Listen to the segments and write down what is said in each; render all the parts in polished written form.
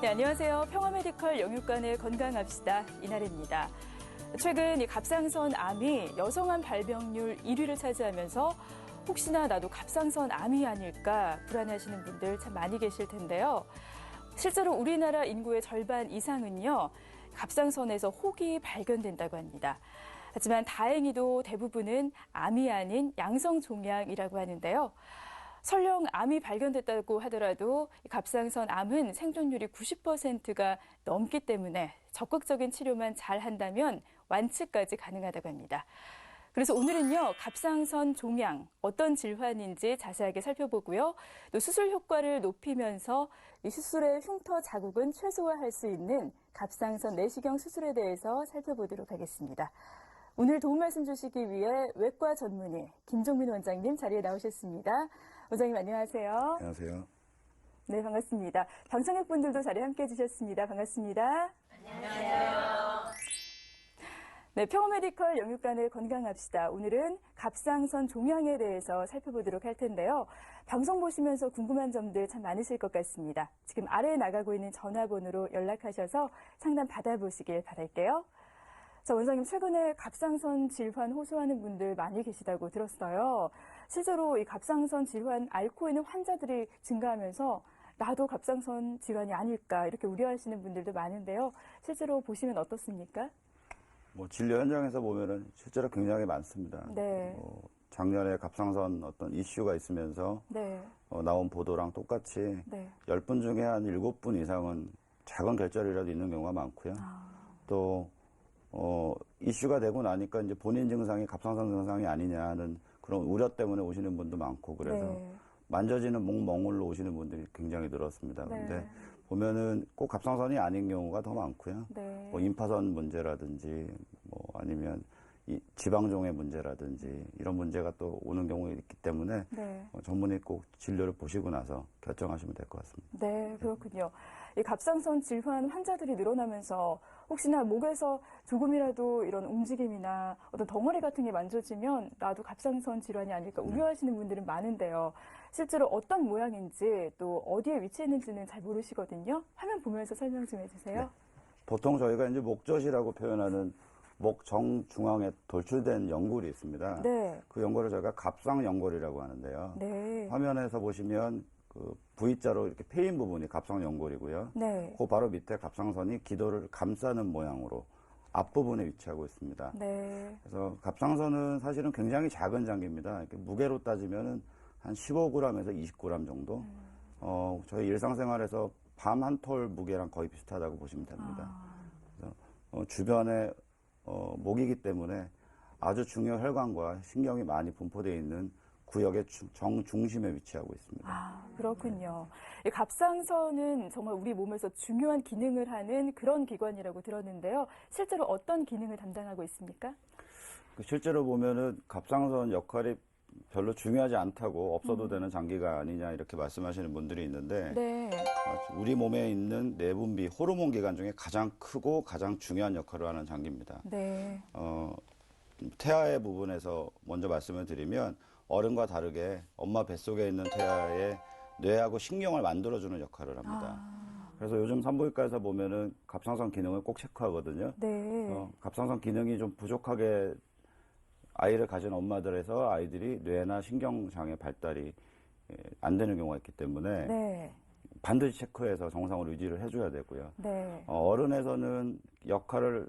네, 안녕하세요. 평화메디컬 영육간의 건강합시다. 이날입니다. 최근 이 갑상선 암이 여성암 발병률 1위를 차지하면서 혹시나 나도 갑상선 암이 아닐까 불안해하시는 분들 참 많이 계실 텐데요. 실제로 우리나라 인구의 절반 이상은요, 갑상선에서 혹이 발견된다고 합니다. 하지만 다행히도 대부분은 암이 아닌 양성종양이라고 하는데요. 설령 암이 발견됐다고 하더라도 갑상선 암은 생존율이 90%가 넘기 때문에 적극적인 치료만 잘 한다면 완치까지 가능하다고 합니다. 그래서 오늘은요, 갑상선 종양, 어떤 질환인지 자세하게 살펴보고요. 또 수술 효과를 높이면서 이 수술의 흉터 자국은 최소화할 수 있는 갑상선 내시경 수술에 대해서 살펴보도록 하겠습니다. 오늘 도움 말씀 주시기 위해 외과 전문의 김종민 원장님 자리에 나오셨습니다. 원장님 안녕하세요. 안녕하세요. 네, 반갑습니다. 방청객 분들도 자리에 함께해 주셨습니다. 반갑습니다. 안녕하세요. 네, 평화메디컬 영육간의 건강합시다. 오늘은 갑상선 종양에 대해서 살펴보도록 할 텐데요. 방송 보시면서 궁금한 점들 참 많으실 것 같습니다. 지금 아래에 나가고 있는 전화번호로 연락하셔서 상담 받아보시길 바랄게요. 자, 원장님, 최근에 갑상선 질환 호소하는 분들 많이 계시다고 들었어요. 실제로 이 갑상선 질환 앓고 있는 환자들이 증가하면서 나도 갑상선 질환이 아닐까 이렇게 우려하시는 분들도 많은데요. 실제로 보시면 어떻습니까? 진료 현장에서 보면은 실제로 굉장히 많습니다. 네. 작년에 갑상선 어떤 이슈가 있으면서 네. 나온 보도랑 똑같이 네. 10분 중에 한 7분 이상은 작은 결절이라도 있는 경우가 많고요. 또 이슈가 되고 나니까 이제 본인 증상이 갑상선 증상이 아니냐 하는 그런 우려 때문에 오시는 분도 많고 그래서 네. 만져지는 멍울로 오시는 분들이 굉장히 늘었습니다. 네. 그런데 보면은 꼭 갑상선이 아닌 경우가 더 많고요. 네. 임파선 문제라든지 아니면 이 지방종의 문제라든지 이런 문제가 또 오는 경우가 있기 때문에 네. 전문의 꼭 진료를 보시고 나서 결정하시면 될 것 같습니다. 네, 그렇군요. 이 갑상선 질환 환자들이 늘어나면서 혹시나 목에서 조금이라도 이런 움직임이나 어떤 덩어리 같은 게 만져지면 나도 갑상선 질환이 아닐까 우려하시는 분들은 많은데요. 실제로 어떤 모양인지 또 어디에 위치해 있는지는 잘 모르시거든요. 화면 보면서 설명 좀 해주세요. 네. 보통 저희가 이제 목젖이라고 표현하는 목 정중앙에 돌출된 연골이 있습니다. 네. 그 연골을 저희가 갑상연골이라고 하는데요. 네. 화면에서 보시면 그 V자로 이렇게 패인 부분이 갑상연골이고요. 네. 그 바로 밑에 갑상선이 기도를 감싸는 모양으로 앞부분에 위치하고 있습니다. 네. 그래서 갑상선은 사실은 굉장히 작은 장기입니다. 이렇게 무게로 따지면은 한 15g에서 20g 정도. 저희 일상생활에서 밤 한 톨 무게랑 거의 비슷하다고 보시면 됩니다. 그래서 주변에 목이기 때문에 아주 중요 혈관과 신경이 많이 분포되어 있는 구역의 정중심에 위치하고 있습니다. 그렇군요. 이 갑상선은 정말 우리 몸에서 중요한 기능을 하는 그런 기관이라고 들었는데요. 실제로 어떤 기능을 담당하고 있습니까? 실제로 보면은 갑상선 역할이 별로 중요하지 않다고 없어도 되는 장기가 아니냐 이렇게 말씀하시는 분들이 있는데 네. 우리 몸에 있는 내분비 호르몬 기관 중에 가장 크고 가장 중요한 역할을 하는 장기입니다. 네. 태아의 부분에서 먼저 말씀을 드리면 어른과 다르게 엄마 뱃속에 있는 태아의 뇌하고 신경을 만들어주는 역할을 합니다. 그래서 요즘 산부인과에서 보면은 갑상선 기능을 꼭 체크하거든요. 네. 갑상선 기능이 좀 부족하게 아이를 가진 엄마들에서 아이들이 뇌나 신경장애 발달이 안 되는 경우가 있기 때문에 네. 반드시 체크해서 정상으로 유지를 해줘야 되고요. 네. 어른에서는 역할을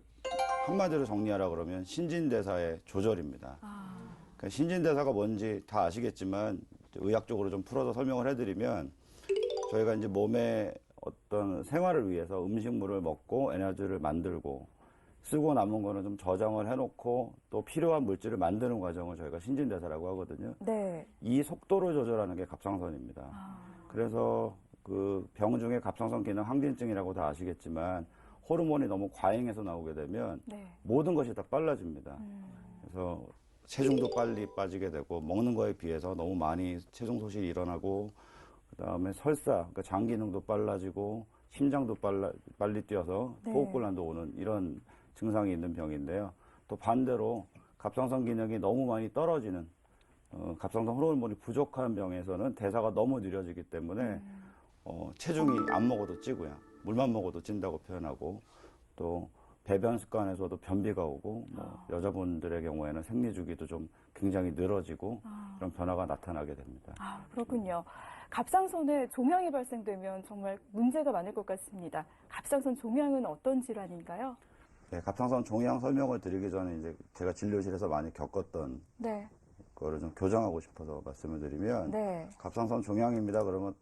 한마디로 정리하라 그러면 신진대사의 조절입니다. 그러니까 신진대사가 뭔지 다 아시겠지만 의학적으로 좀 풀어서 설명을 해드리면 저희가 이제 몸의 어떤 생활을 위해서 음식물을 먹고 에너지를 만들고 쓰고 남은 거는 좀 저장을 해놓고 또 필요한 물질을 만드는 과정을 저희가 신진대사라고 하거든요. 네. 이 속도를 조절하는 게 갑상선입니다. 그래서 그 병 중에 갑상선 기능 항진증이라고 다 아시겠지만 호르몬이 너무 과잉해서 나오게 되면 네. 모든 것이 다 빨라집니다. 그래서 체중도 빨리 빠지게 되고 먹는 거에 비해서 너무 많이 체중 소실이 일어나고 그다음에 설사, 그러니까 장 기능도 빨라지고 심장도 빨리 뛰어서 네. 호흡곤란도 오는 이런 증상이 있는 병인데요. 또 반대로 갑상선 기능이 너무 많이 떨어지는 갑상선 호르몬이 부족한 병에서는 대사가 너무 느려지기 때문에 체중이 안 먹어도 찌고요. 물만 먹어도 찐다고 표현하고 또 배변 습관에서도 변비가 오고 뭐 여자분들의 경우에는 생리 주기도 좀 굉장히 늘어지고 그런 변화가 나타나게 됩니다. 아, 그렇군요. 갑상선에 종양이 발생되면 정말 문제가 많을 것 같습니다. 갑상선 종양은 어떤 질환인가요? 네, 갑상선 종양 설명을 드리기 전에 이제 제가 진료실에서 많이 겪었던 네. 거를 좀 교정하고 싶어서 말씀을 드리면 네. 갑상선 종양입니다. 그러면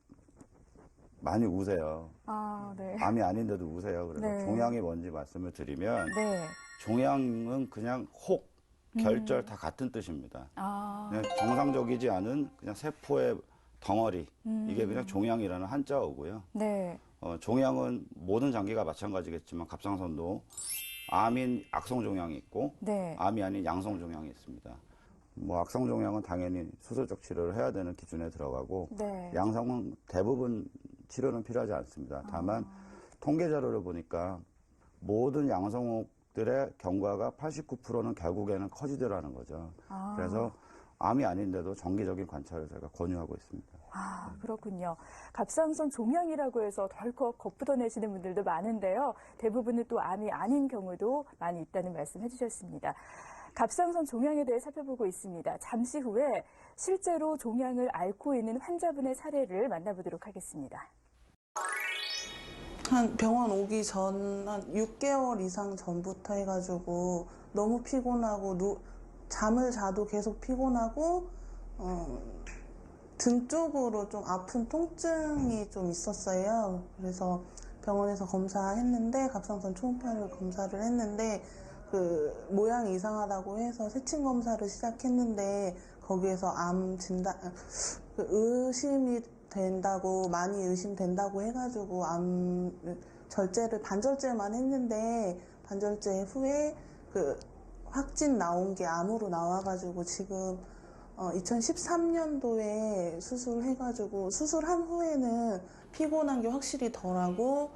많이 우세요. 아, 네. 암이 아닌데도 우세요. 그래서 네. 종양이 뭔지 말씀을 드리면 네. 종양은 그냥 혹, 결절 다 같은 뜻입니다. 아, 그냥 정상적이지 않은 그냥 세포의 덩어리 이게 그냥 종양이라는 한자어고요. 네. 종양은 모든 장기가 마찬가지겠지만 갑상선도 암인 악성 종양이 있고 네. 암이 아닌 양성 종양이 있습니다. 뭐 악성 종양은 당연히 수술적 치료를 해야 되는 기준에 들어가고 네. 양성은 대부분 치료는 필요하지 않습니다. 다만 통계 자료를 보니까 모든 양성옥들의 경과가 89%는 결국에는 커지더라는 거죠. 아. 그래서 암이 아닌데도 정기적인 관찰을 제가 권유하고 있습니다. 아, 그렇군요. 갑상선 종양이라고 해서 덜컥 겁부터내시는 분들도 많은데요. 대부분은 또 암이 아닌 경우도 많이 있다는 말씀 해주셨습니다. 갑상선 종양에 대해 살펴보고 있습니다. 잠시 후에 실제로 종양을 앓고 있는 환자분의 사례를 만나보도록 하겠습니다. 한 병원 오기 전 한 6개월 이상 전부터 해가지고 너무 피곤하고 잠을 자도 계속 피곤하고 등 쪽으로 좀 아픈 통증이 좀 있었어요. 그래서 병원에서 검사했는데 갑상선 초음파를 검사를 했는데 그 모양이 이상하다고 해서 세침 검사를 시작했는데 거기에서 암 진단 의심이 된다고 많이 의심된다고 해가지고 암 절제를 반절제만 했는데 반절제 후에 그 확진 나온 게 암으로 나와가지고 지금 2013년도에 수술해가지고 수술한 후에는 피곤한 게 확실히 덜하고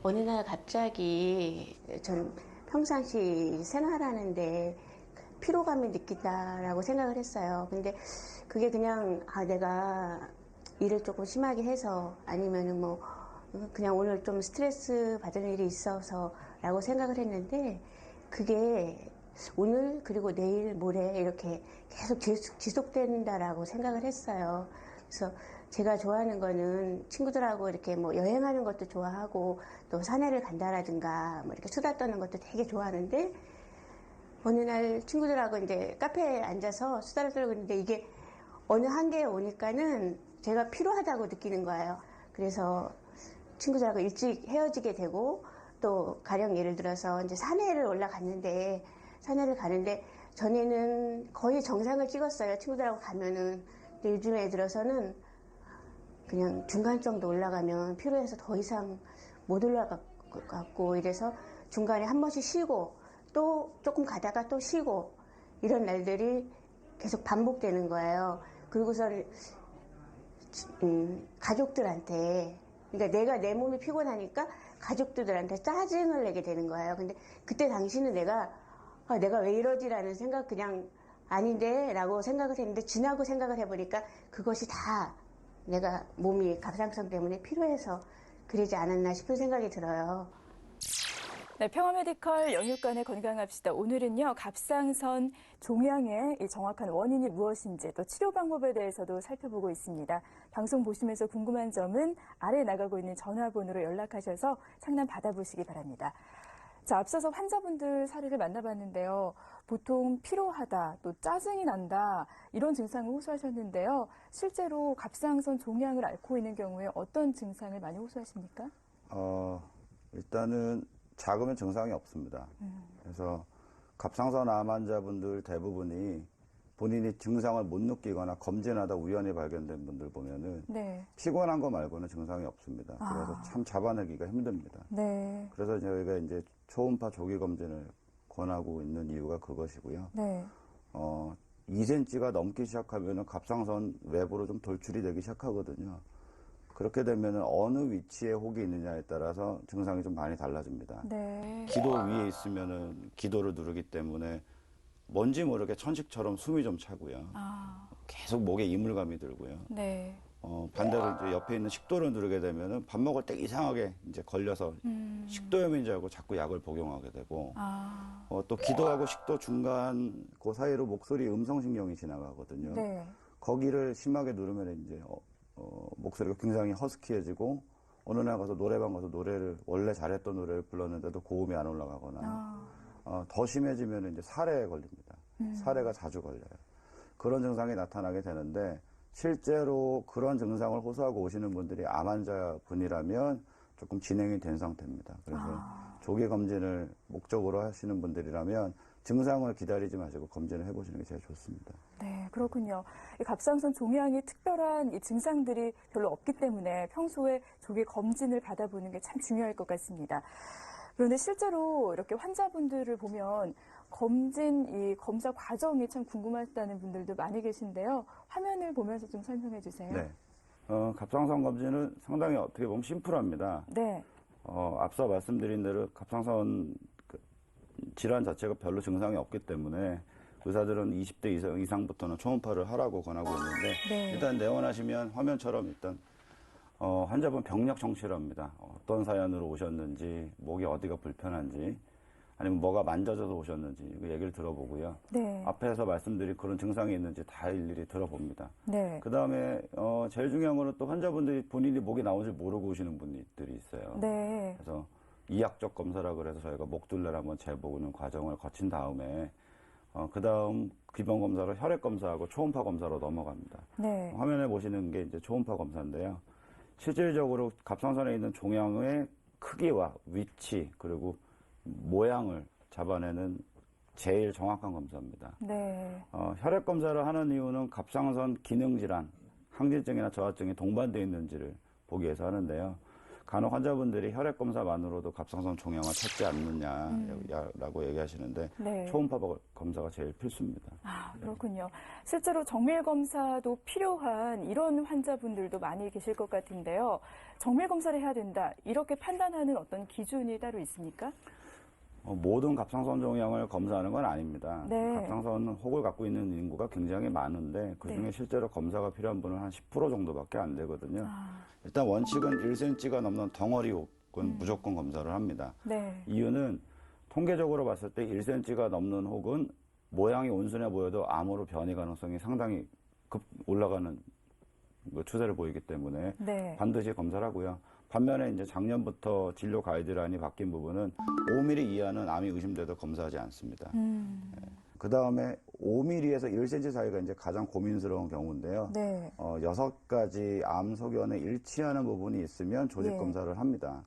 어느 날 갑자기 전 평상시 생활하는데 피로감을 느낀다라고 생각을 했어요. 근데 그게 그냥 내가 일을 조금 심하게 해서 아니면은 뭐 그냥 오늘 좀 스트레스 받은 일이 있어서라고 생각을 했는데 그게 오늘 그리고 내일 모레 이렇게 계속 지속된다라고 생각을 했어요. 그래서 제가 좋아하는 거는 친구들하고 이렇게 뭐 여행하는 것도 좋아하고 또 산에를 간다라든가 뭐 이렇게 수다 떠는 것도 되게 좋아하는데 어느 날 친구들하고 이제 카페에 앉아서 수다를 떨고 있는데 이게 어느 한계에 오니까는 제가 피로하다고 느끼는 거예요. 그래서 친구들하고 일찍 헤어지게 되고 또 가령 예를 들어서 이제 산에를 올라갔는데 산에를 가는데 전에는 거의 정상을 찍었어요. 친구들하고 가면은. 근데 요즘에 들어서는 그냥 중간 정도 올라가면 피로해서 더 이상 못 올라갔고 이래서 중간에 한 번씩 쉬고 또 조금 가다가 또 쉬고 이런 날들이 계속 반복되는 거예요. 그리고선 가족들한테 그러니까 내가 내 몸이 피곤하니까 가족들한테 짜증을 내게 되는 거예요. 근데 그때 당시는 내가 왜 이러지라는 생각 그냥 아닌데 라고 생각을 했는데 지나고 생각을 해보니까 그것이 다 내가 몸이 갑상선 때문에 피로해서 그러지 않았나 싶은 생각이 들어요. 네, 평화메디컬 영육간의 건강합시다. 오늘은요, 갑상선 종양의 이 정확한 원인이 무엇인지 또 치료 방법에 대해서도 살펴보고 있습니다. 방송 보시면서 궁금한 점은 아래 나가고 있는 전화번호로 연락하셔서 상담 받아보시기 바랍니다. 자, 앞서서 환자분들 사례를 만나봤는데요. 보통 피로하다, 또 짜증이 난다, 이런 증상을 호소하셨는데요. 실제로 갑상선 종양을 앓고 있는 경우에 어떤 증상을 많이 호소하십니까? 일단은 작으면 증상이 없습니다. 그래서 갑상선 암 환자분들 대부분이 본인이 증상을 못 느끼거나 검진하다 우연히 발견된 분들 보면은 네. 피곤한 거 말고는 증상이 없습니다. 그래서 참 잡아내기가 힘듭니다. 네. 그래서 저희가 이제 초음파 조기 검진을 권하고 있는 이유가 그것이고요. 네. 2cm가 넘기 시작하면은 갑상선 외부로 좀 돌출이 되기 시작하거든요. 그렇게 되면은 어느 위치에 혹이 있느냐에 따라서 증상이 좀 많이 달라집니다. 네. 기도 위에 있으면은 기도를 누르기 때문에 뭔지 모르게 천식처럼 숨이 좀 차고요. 아, 계속 목에 이물감이 들고요. 네. 반대로 이제 옆에 있는 식도를 누르게 되면은 밥 먹을 때 이상하게 이제 걸려서 식도염인 줄 알고 자꾸 약을 복용하게 되고 또 기도하고 식도 중간 그 사이로 목소리 음성신경이 지나가거든요. 네. 거기를 심하게 누르면 이제 목소리가 굉장히 허스키해지고 어느 날 가서 노래방 가서 노래를 원래 잘했던 노래를 불렀는데도 고음이 안 올라가거나 더 심해지면 이제 사례에 걸립니다. 사례가 자주 걸려요. 그런 증상이 나타나게 되는데 실제로 그런 증상을 호소하고 오시는 분들이 암 환자분이라면 조금 진행이 된 상태입니다. 그래서 조기 검진을 목적으로 하시는 분들이라면 증상을 기다리지 마시고 검진을 해보시는 게 제일 좋습니다. 네, 그렇군요. 이 갑상선 종양이 특별한 이 증상들이 별로 없기 때문에 평소에 조기 검진을 받아보는 게 참 중요할 것 같습니다. 그런데 실제로 이렇게 환자분들을 보면 이 검사 과정이 참 궁금하다는 분들도 많이 계신데요. 화면을 보면서 좀 설명해 주세요. 네. 갑상선 검진은 상당히 어떻게 보면 심플합니다. 네. 앞서 말씀드린 대로 갑상선 질환 자체가 별로 증상이 없기 때문에 의사들은 20대 이상부터는 초음파를 하라고 권하고 있는데 네. 일단 내원하시면 화면처럼 일단 환자분 병력 정치를 합니다. 어떤 사연으로 오셨는지, 목이 어디가 불편한지, 아니면 뭐가 만져져서 오셨는지 그 얘기를 들어보고요. 네. 앞에서 말씀드린 그런 증상이 있는지 다 일일이 들어봅니다. 네. 그 다음에 제일 중요한 거는 또 환자분들이 본인이 목이 나오는지 모르고 오시는 분들이 있어요. 네. 그래서 이학적 검사라고 해서 저희가 목둘레를 한번 재보는 과정을 거친 다음에 그 다음 기본 검사로 혈액 검사하고 초음파 검사로 넘어갑니다. 네. 화면에 보시는 게 이제 초음파 검사인데요. 실질적으로 갑상선에 있는 종양의 크기와 위치 그리고 모양을 잡아내는 제일 정확한 검사입니다. 네. 혈액 검사를 하는 이유는 갑상선 기능 질환, 항진증이나 저하증이 동반되어 있는지를 보기 위해서 하는데요. 간혹 환자분들이 혈액 검사만으로도 갑상선 종양을 찾지 않느냐라고 얘기하시는데 네. 초음파 검사가 제일 필수입니다. 그렇군요. 실제로 정밀 검사도 필요한 이런 환자분들도 많이 계실 것 같은데요. 정밀 검사를 해야 된다. 이렇게 판단하는 어떤 기준이 따로 있습니까? 모든 갑상선 종양을 검사하는 건 아닙니다. 네. 갑상선 혹을 갖고 있는 인구가 굉장히 많은데 그중에 네. 실제로 검사가 필요한 분은 한 10% 정도밖에 안 되거든요. 일단 원칙은 1cm가 넘는 덩어리 혹은 무조건 검사를 합니다. 네. 이유는 통계적으로 봤을 때 1cm가 넘는 혹은 모양이 온순해 보여도 암으로 변이 가능성이 상당히 급 올라가는 추세를 보이기 때문에 네. 반드시 검사를 하고요. 반면에 이제 작년부터 진료 가이드라인이 바뀐 부분은 5mm 이하는 암이 의심돼도 검사하지 않습니다. 그 다음에 5mm에서 1cm 사이가 이제 가장 고민스러운 경우인데요. 네. 6가지 암 소견에 일치하는 부분이 있으면 조직 예. 검사를 합니다.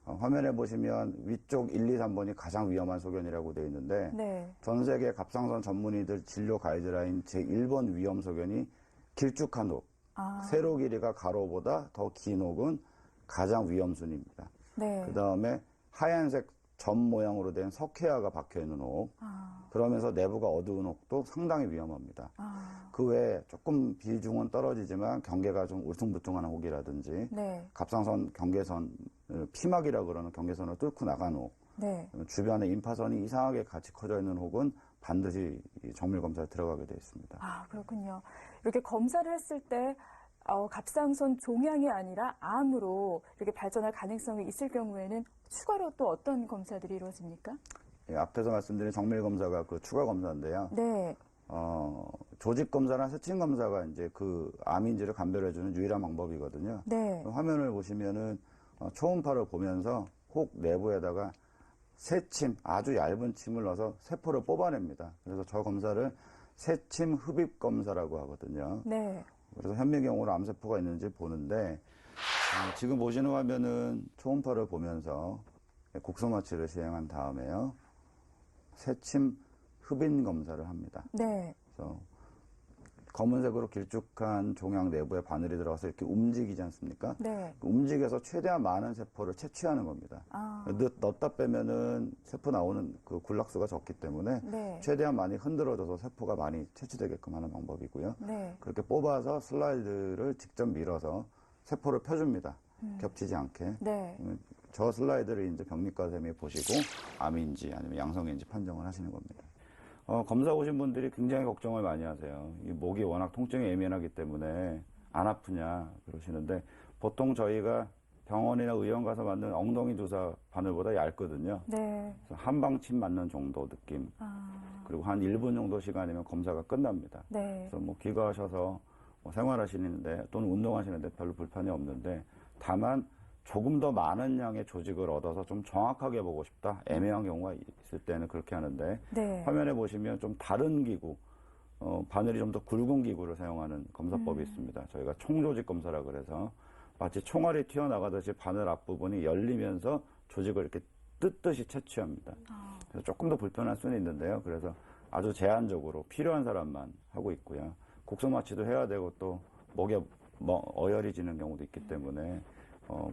화면에 보시면 위쪽 1, 2, 3번이 가장 위험한 소견이라고 되어 있는데 네. 전 세계 갑상선 전문의들 진료 가이드라인 제1번 위험 소견이 길쭉한 혹, 세로 길이가 가로보다 더 긴 혹은 가장 위험 순위입니다. 네. 그 다음에 하얀색 점 모양으로 된 석회화가 박혀있는 혹, 그러면서 내부가 어두운 혹도 상당히 위험합니다. 그 외에 조금 비중은 떨어지지만 경계가 좀 울퉁불퉁한 혹이라든지 네. 갑상선 경계선, 피막이라고 그러는 경계선을 뚫고 나간 혹, 네. 주변에 임파선이 이상하게 같이 커져 있는 혹은 반드시 정밀 검사에 들어가게 되어 있습니다. 그렇군요. 이렇게 검사를 했을 때 갑상선 종양이 아니라 암으로 이렇게 발전할 가능성이 있을 경우에는 추가로 또 어떤 검사들이 이루어집니까? 예, 앞에서 말씀드린 정밀 검사가 그 추가 검사인데요. 네. 조직 검사나 세침 검사가 이제 그 암인지를 감별해주는 유일한 방법이거든요. 네. 화면을 보시면은 초음파를 보면서 혹 내부에다가 새침, 아주 얇은 침을 넣어서 세포를 뽑아냅니다. 그래서 저 검사를 새침 흡입 검사라고 하거든요. 네. 그래서 현미경으로 암세포가 있는지 보는데 지금 보시는 화면은 초음파를 보면서 곡소마취를 시행한 다음에요. 새침 흡인 검사를 합니다. 네. 그래서 검은색으로 길쭉한 종양 내부에 바늘이 들어가서 이렇게 움직이지 않습니까? 네. 움직여서 최대한 많은 세포를 채취하는 겁니다. 넣었다 빼면은 세포 나오는 그 군락수가 적기 때문에 네. 최대한 많이 흔들어줘서 세포가 많이 채취되게끔 하는 방법이고요. 네. 그렇게 뽑아서 슬라이드를 직접 밀어서 세포를 펴줍니다. 겹치지 않게. 네. 저 슬라이드를 이제 병리과 선생님이 보시고 암인지 아니면 양성인지 판정을 하시는 겁니다. 검사 오신 분들이 굉장히 걱정을 많이 하세요. 이 목이 워낙 통증에 예민하기 때문에 안 아프냐 그러시는데 보통 저희가 병원이나 의원 가서 맞는 엉덩이 주사 바늘보다 얇거든요. 네. 그래서 한방침 맞는 정도 느낌. 그리고 한 1분 정도 시간이면 검사가 끝납니다. 네. 그래서 뭐 귀가하셔서 뭐 생활하시는데 또는 운동하시는데 별로 불편이 없는데 다만 조금 더 많은 양의 조직을 얻어서 좀 정확하게 보고 싶다. 애매한 경우가 있을 때는 그렇게 하는데 네. 화면에 보시면 좀 다른 기구, 바늘이 좀 더 굵은 기구를 사용하는 검사법이 있습니다. 저희가 총조직 검사라 그래서 마치 총알이 튀어나가듯이 바늘 앞부분이 열리면서 조직을 이렇게 뜯듯이 채취합니다. 그래서 조금 더 불편할 수는 있는데요. 그래서 아주 제한적으로 필요한 사람만 하고 있고요. 곡성 마취도 해야 되고 또 목에 어혈이 지는 경우도 있기 때문에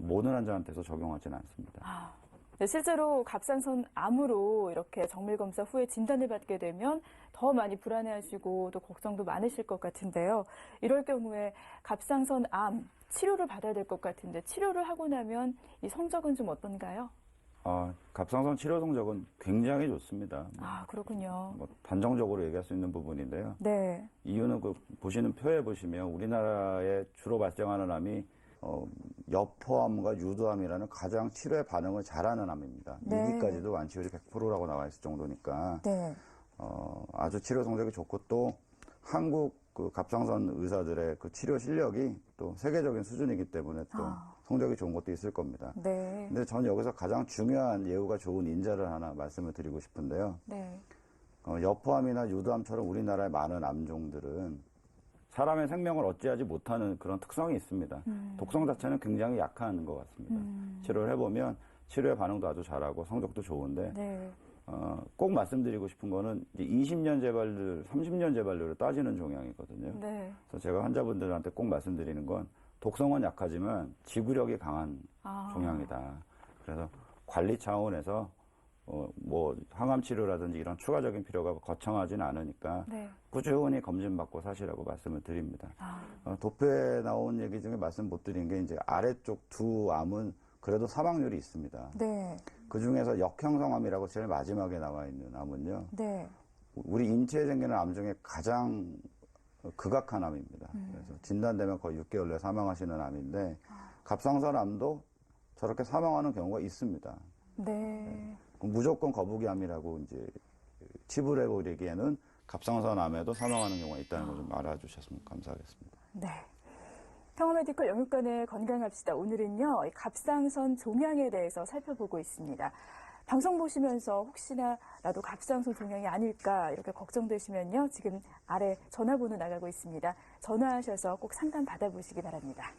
모든 환자한테서 적용하지는 않습니다. 네, 실제로 갑상선 암으로 이렇게 정밀 검사 후에 진단을 받게 되면 더 많이 불안해하시고 또 걱정도 많으실 것 같은데요. 이럴 경우에 갑상선 암 치료를 받아야 될 것 같은데 치료를 하고 나면 이 성적은 좀 어떤가요? 갑상선 치료 성적은 굉장히 좋습니다. 그렇군요. 단정적으로 얘기할 수 있는 부분인데요. 네. 이유는 그 보시는 표에 보시면 우리나라에 주로 발생하는 암이 여포암과 유두암이라는 가장 치료에 반응을 잘하는 암입니다. 네. 2기까지도 완치율이 100%라고 나와 있을 정도니까 네. 아주 치료 성적이 좋고 또 한국 그 갑상선 의사들의 그 치료 실력이 또 세계적인 수준이기 때문에 또 성적이 좋은 것도 있을 겁니다. 네. 근데 저는 여기서 가장 중요한 예후가 좋은 인자를 하나 말씀을 드리고 싶은데요. 네. 여포암이나 유두암처럼 우리나라의 많은 암종들은 사람의 생명을 어찌하지 못하는 그런 특성이 있습니다. 독성 자체는 굉장히 약한 것 같습니다. 치료를 해보면 치료의 반응도 아주 잘하고 성적도 좋은데 네. 꼭 말씀드리고 싶은 거는 이제 20년 재발률, 30년 재발률을 따지는 종양이거든요. 네. 그래서 제가 환자분들한테 꼭 말씀드리는 건 독성은 약하지만 지구력이 강한 종양이다. 그래서 관리 차원에서 뭐 항암 치료라든지 이런 추가적인 필요가 거창하진 않으니까 네. 꾸준히 검진받고 사시라고 말씀을 드립니다. 도표에 나온 얘기 중에 말씀 못 드린 게 이제 아래쪽 두 암은 그래도 사망률이 있습니다. 네. 그 중에서 역형성암이라고 제일 마지막에 나와 있는 암은요. 네. 우리 인체에 생기는 암 중에 가장 극악한 암입니다. 그래서 진단되면 거의 6개월 내에 사망하시는 암인데 갑상선 암도 저렇게 사망하는 경우가 있습니다. 네. 무조건 거북이암이라고 이제 치부를 해버리기에는 갑상선 암에도 사망하는 경우가 있다는 걸 좀 알아주셨으면 감사하겠습니다. 네. 평화메디컬 영육간의 건강합시다. 오늘은요, 이 갑상선 종양에 대해서 살펴보고 있습니다. 방송 보시면서 혹시나 나도 갑상선 종양이 아닐까 이렇게 걱정되시면요, 지금 아래 전화번호 나가고 있습니다. 전화하셔서 꼭 상담 받아보시기 바랍니다.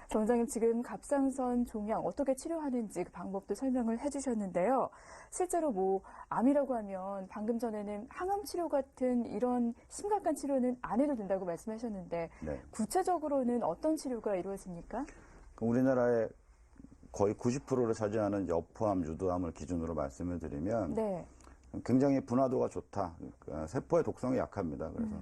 정 원장님, 지금 갑상선 종양 어떻게 치료하는지 그 방법도 설명을 해주셨는데요. 실제로 뭐 암이라고 하면 방금 전에는 항암 치료 같은 이런 심각한 치료는 안 해도 된다고 말씀하셨는데 네. 구체적으로는 어떤 치료가 이루어집니까? 우리나라의 거의 90%를 차지하는 여포암, 유두암을 기준으로 말씀을 드리면 네. 굉장히 분화도가 좋다. 그러니까 세포의 독성이 약합니다. 그래서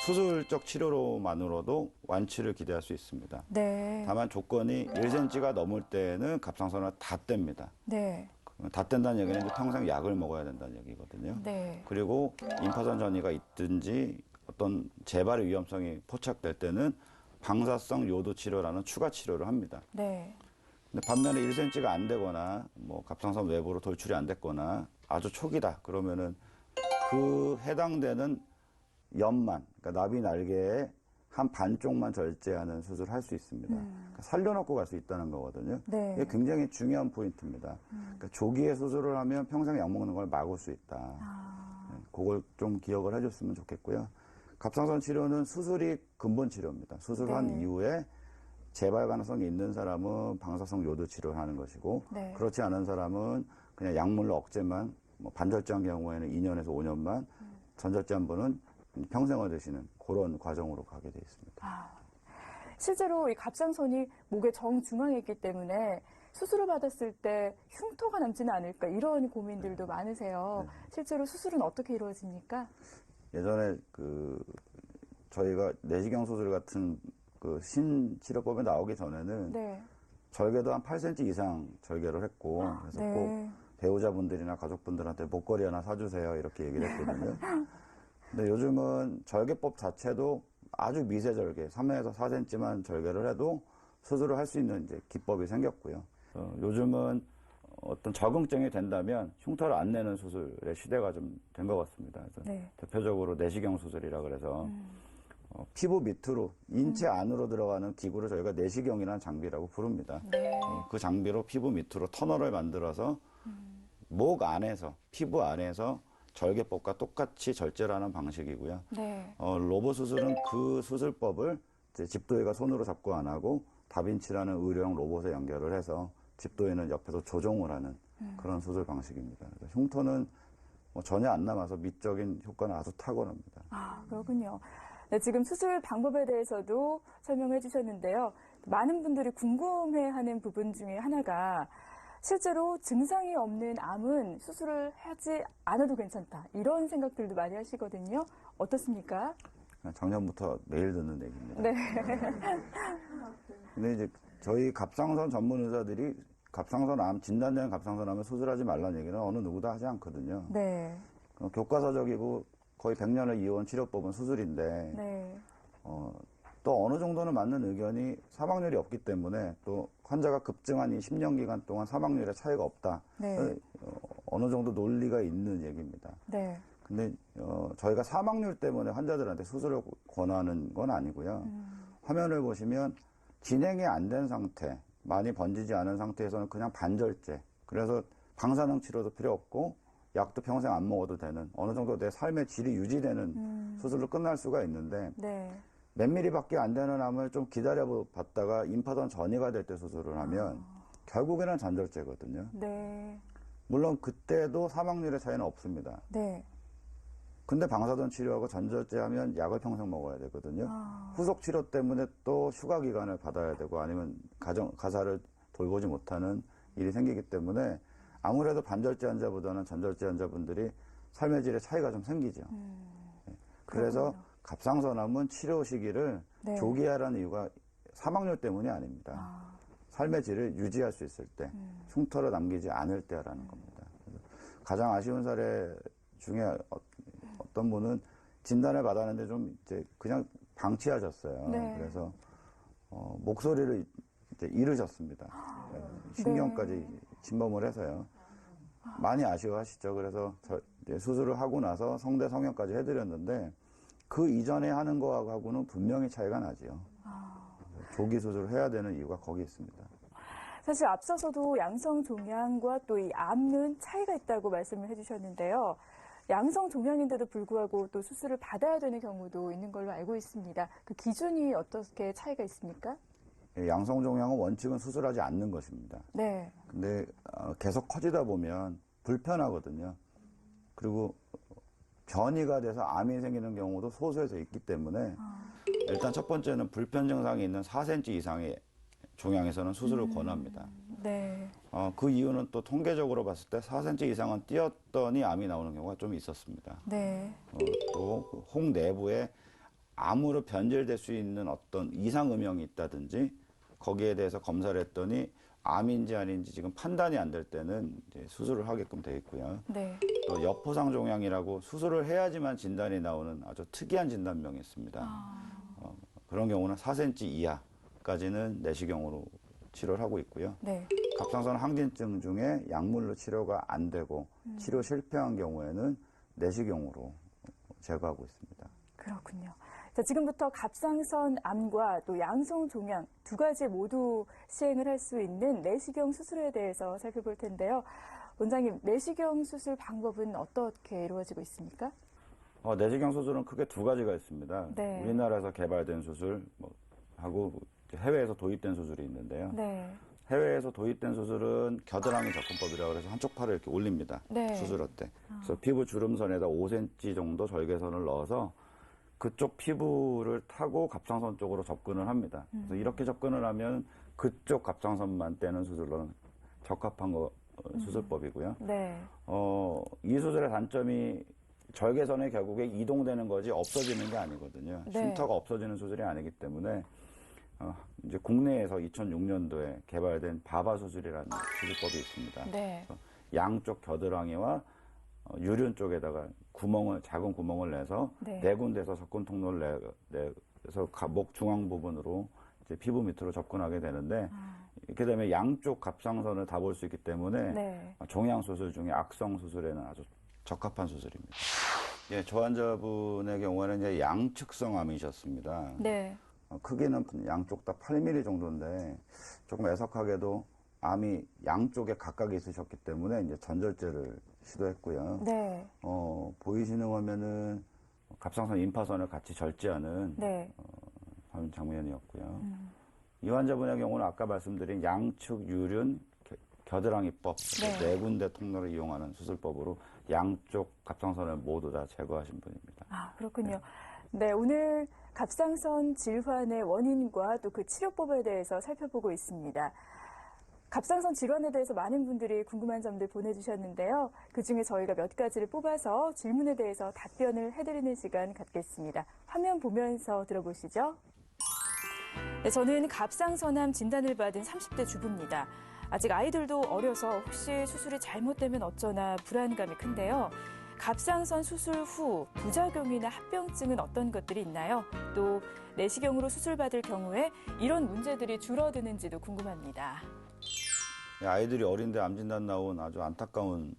수술적 치료로만으로도 완치를 기대할 수 있습니다. 네. 다만 조건이 1cm가 넘을 때는 갑상선을 다 뗍니다. 네. 다 뗀다는 얘기는 이제 평생 약을 먹어야 된다는 얘기거든요. 네. 그리고 임파선 전이가 있든지 어떤 재발의 위험성이 포착될 때는 방사성 요도 치료라는 추가 치료를 합니다. 네. 근데 반면에 1cm가 안 되거나 뭐 갑상선 외부로 돌출이 안 됐거나 아주 초기다 그러면은 그 해당되는 옆만, 그러니까 나비 날개의 한 반쪽만 절제하는 수술을 할 수 있습니다. 그러니까 살려놓고 갈 수 있다는 거거든요. 네. 이게 굉장히 중요한 포인트입니다. 그러니까 조기에 수술을 하면 평생 약 먹는 걸 막을 수 있다. 네, 그걸 좀 기억을 해줬으면 좋겠고요. 갑상선 치료는 수술이 근본 치료입니다. 수술한 네. 이후에 재발 가능성이 있는 사람은 방사성 요도 치료를 하는 것이고 네. 그렇지 않은 사람은 그냥 약물로 억제만 뭐 반절제한 경우에는 2년에서 5년만 전절제한 분은 평생을 드시는 그런 과정으로 가게 되어 있습니다. 실제로 이 갑상선이 목의 정중앙에 있기 때문에 수술을 받았을 때 흉터가 남지는 않을까 이런 고민들도 많으세요. 네. 실제로 수술은 어떻게 이루어집니까? 예전에 저희가 내시경 수술 같은 그 신치료법에 나오기 전에는 네. 절개도 한 8cm 이상 절개를 했고 그래서 네. 꼭 배우자분들이나 가족분들한테 목걸이 하나 사주세요 이렇게 얘기를 했거든요. 근데 요즘은 절개법 자체도 아주 미세 절개, 3에서 4cm만 절개를 해도 수술을 할 수 있는 이제 기법이 생겼고요. 요즘은 어떤 적응증이 된다면 흉터를 안 내는 수술의 시대가 좀 된 것 같습니다. 그래서 네. 대표적으로 내시경 수술이라 그래서 피부 밑으로 인체 안으로 들어가는 기구를 저희가 내시경이라는 장비라고 부릅니다. 네. 그 장비로 피부 밑으로 터널을 만들어서 목 안에서 피부 안에서 절개법과 똑같이 절제를 하는 방식이고요. 네. 로봇 수술은 그 수술법을 이제 집도의가 손으로 잡고 안 하고 다빈치라는 의료용 로봇에 연결을 해서 집도의는 옆에서 조종을 하는 그런 수술 방식입니다. 그래서 흉터는 뭐 전혀 안 남아서 미적인 효과는 아주 탁월합니다. 아, 그렇군요. 네, 지금 수술 방법에 대해서도 설명해 주셨는데요. 많은 분들이 궁금해하는 부분 중에 하나가 실제로 증상이 없는 암은 수술을 하지 않아도 괜찮다. 이런 생각들도 많이 하시거든요. 어떻습니까? 작년부터 매일 듣는 얘기입니다. 네. 근데 이제 저희 갑상선 전문 의사들이 갑상선 암, 진단된 갑상선 암을 수술하지 말라는 얘기는 어느 누구도 하지 않거든요. 네. 교과서적이고 거의 100년을 이어온 치료법은 수술인데, 네. 또 어느 정도는 맞는 의견이 사망률이 없기 때문에 또 환자가 급증한 이 10년 기간 동안 사망률에 차이가 없다. 네. 어느 정도 논리가 있는 얘기입니다. 네. 근데 저희가 사망률 때문에 환자들한테 수술을 권하는 건 아니고요. 화면을 보시면 진행이 안 된 상태, 많이 번지지 않은 상태에서는 그냥 반절제. 그래서 방사능 치료도 필요 없고 약도 평생 안 먹어도 되는 어느 정도 내 삶의 질이 유지되는 수술로 끝날 수가 있는데 네. 몇 미리밖에 안 되는 암을 좀 기다려봤다가 임파선 전이가 될 때 수술을 하면 결국에는 전절제거든요. 네. 물론 그때도 사망률의 차이는 없습니다. 네. 근데 방사선 치료하고 전절제 하면 약을 평생 먹어야 되거든요. 후속 치료 때문에 또 휴가 기간을 받아야 되고 아니면 가사를 돌보지 못하는 일이 생기기 때문에 아무래도 반절제 환자보다는 전절제 환자분들이 삶의 질의 차이가 좀 생기죠. 그래서 그렇군요. 갑상선암은 치료 시기를 네. 조기 하라는 이유가 사망률 때문이 아닙니다. 삶의 질을 유지할 수 있을 때, 흉터를 남기지 않을 때라는 겁니다. 그래서 가장 아쉬운 사례 중에 어떤 분은 진단을 받았는데 좀 이제 그냥 방치하셨어요. 네. 그래서 목소리를 이제 잃으셨습니다. 신경까지 침범을 해서요. 많이 아쉬워하시죠. 그래서 이제 수술을 하고 나서 성대 성형까지 해드렸는데 그 이전에 하는 거하고는 분명히 차이가 나지요. 조기 수술을 해야 되는 이유가 거기 있습니다. 사실 앞서서도 양성 종양과 또 이 암은 차이가 있다고 말씀을 해주셨는데요. 양성 종양인데도 불구하고 또 수술을 받아야 되는 경우도 있는 걸로 알고 있습니다. 그 기준이 어떻게 차이가 있습니까? 양성 종양은 원칙은 수술하지 않는 것입니다. 네. 근데 계속 커지다 보면 불편하거든요. 그리고 변이가 돼서 암이 생기는 경우도 소수에서 있기 때문에 일단 첫 번째는 불편 증상이 있는 4cm 이상의 종양에서는 수술을 권합니다. 네. 그 이유는 또 통계적으로 봤을 때 4cm 이상은 뛰었더니 암이 나오는 경우가 좀 있었습니다. 네. 또 홍 내부에 암으로 변질될 수 있는 어떤 이상 음영이 있다든지 거기에 대해서 검사를 했더니 암인지 아닌지 지금 판단이 안 될 때는 이제 수술을 하게끔 되어 있고요. 네. 또 여포상 종양이라고 수술을 해야지만 진단이 나오는 아주 특이한 진단명이 있습니다. 그런 경우는 4cm 이하까지는 내시경으로 치료를 하고 있고요. 네. 갑상선 항진증 중에 약물로 치료가 안 되고 치료 실패한 경우에는 내시경으로 제거하고 있습니다. 그렇군요. 자, 지금부터 갑상선 암과 또 양성 종양 두 가지 모두 시행을 할 수 있는 내시경 수술에 대해서 살펴볼 텐데요. 원장님, 내시경 수술 방법은 어떻게 이루어지고 있습니까? 내시경 수술은 크게 두 가지가 있습니다. 네. 우리나라에서 개발된 수술 하고 해외에서 도입된 수술이 있는데요. 네. 해외에서 도입된 수술은 겨드랑이 접근법이라고 해서 한쪽 팔을 이렇게 올립니다. 네. 수술할 때. 그래서 피부 주름선에다 5cm 정도 절개선을 넣어서 그쪽 피부를 타고 갑상선 쪽으로 접근을 합니다. 그래서 이렇게 접근을 하면 그쪽 갑상선만 떼는 수술로는 적합한 수술법이고요. 네. 이 수술의 단점이 절개선이 결국에 이동되는 거지 없어지는 게 아니거든요. 네. 흉터가 없어지는 수술이 아니기 때문에 이제 국내에서 2006년도에 개발된 바바 수술이라는 수술법이 있습니다. 네. 양쪽 겨드랑이와 유륜 쪽에다가 작은 구멍을 내서 네. 네 군데서 접근 통로를 그래서 목 중앙 부분으로 이제 피부 밑으로 접근하게 되는데 이렇게 되면 양쪽 갑상선을 다 볼 수 있기 때문에 네. 종양 수술 중에 악성 수술에는 아주 적합한 수술입니다. 예, 저 환자분의 경우에는 이제 양측성 암이셨습니다. 네. 크기는 양쪽 다 8mm 정도인데 조금 애석하게도 암이 양쪽에 각각 있으셨기 때문에 이제 전절제를 시도했고요. 네. 보이시는 화면은 갑상선 임파선을 같이 절제하는 네. 장면이었고요. 이 환자분의 경우는 아까 말씀드린 양측 유륜 겨드랑이법 네. 네 군데 통로를 이용하는 수술법으로 양쪽 갑상선을 모두 다 제거하신 분입니다. 아, 그렇군요. 네, 오늘 갑상선 질환의 원인과 또 그 치료법에 대해서 살펴보고 있습니다. 갑상선 질환에 대해서 많은 분들이 궁금한 점들 보내주셨는데요. 그중에 저희가 몇 가지를 뽑아서 질문에 대해서 답변을 해드리는 시간 갖겠습니다. 화면 보면서 들어보시죠. 네, 저는 갑상선암 진단을 받은 30대 주부입니다. 아직 아이들도 어려서 혹시 수술이 잘못되면 어쩌나 불안감이 큰데요. 갑상선 수술 후 부작용이나 합병증은 어떤 것들이 있나요? 또 내시경으로 수술받을 경우에 이런 문제들이 줄어드는지도 궁금합니다. 아이들이 어린데 암 진단 나온 아주 안타까운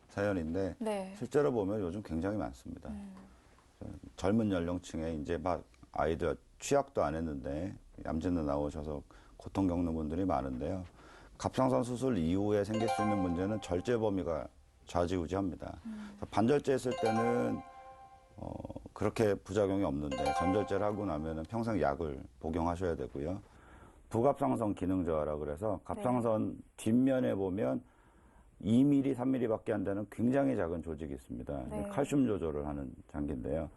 사연인데 네. 실제로 보면 요즘 굉장히 많습니다. 젊은 연령층에 이제 막 아이들 취약도 안 했는데 암 진단 나오셔서 고통 겪는 분들이 많은데요. 갑상선 수술 이후에 생길 수 있는 문제는 절제 범위가 좌지우지합니다. 반절제 했을 때는 그렇게 부작용이 없는데 전절제를 하고 나면은 평생 약을 복용하셔야 되고요. 부갑상선 기능 저하라 그래서 갑상선 뒷면에 보면 2mm, 3mm밖에 안 되는 굉장히 작은 조직이 있습니다. 네. 칼슘 조절을 하는 장기인데요.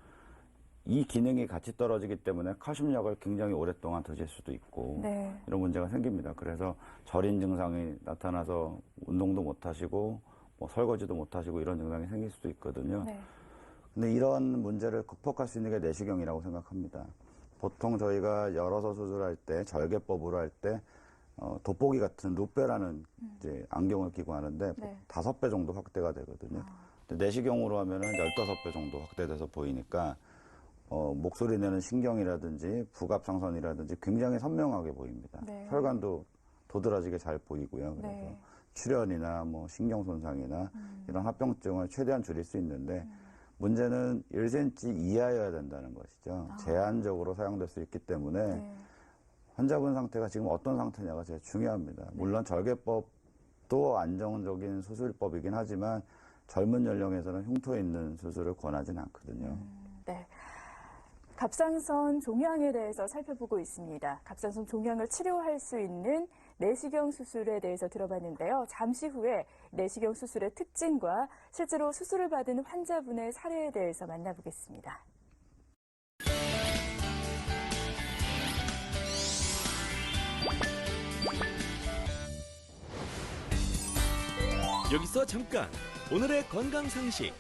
이 기능이 같이 떨어지기 때문에 칼슘약을 굉장히 오랫동안 드실 수도 있고 네. 이런 문제가 생깁니다. 그래서 절인 증상이 나타나서 운동도 못 하시고 뭐 설거지도 못 하시고 이런 증상이 생길 수도 있거든요. 네. 근데 이런 문제를 극복할 수 있는 게 내시경이라고 생각합니다. 보통 저희가 열어서 수술할 때 절개법으로 할 때 돋보기 같은 루페라는 이제 안경을 끼고 하는데 네. 5배 정도 확대가 되거든요. 근데 내시경으로 하면은 15배 정도 확대돼서 보이니까 목소리 내는 신경이라든지 부갑상선이라든지 굉장히 선명하게 보입니다. 네. 혈관도 도드라지게 잘 보이고요. 그래서 네. 출혈이나 뭐 신경 손상이나 이런 합병증을 최대한 줄일 수 있는데 문제는 1cm 이하여야 된다는 것이죠. 제한적으로 사용될 수 있기 때문에 네. 환자분 상태가 지금 어떤 상태냐가 제일 중요합니다. 물론 절개법도 안정적인 수술법이긴 하지만 젊은 연령에서는 흉터 있는 수술을 권하지는 않거든요. 네. 갑상선 종양에 대해서 살펴보고 있습니다. 갑상선 종양을 치료할 수 있는 내시경 수술에 대해서 들어봤는데요. 잠시 후에 내시경 수술의 특징과 실제로 수술을 받은 환자분의 사례에 대해서 만나보겠습니다. 여기서 잠깐 오늘의 건강 상식.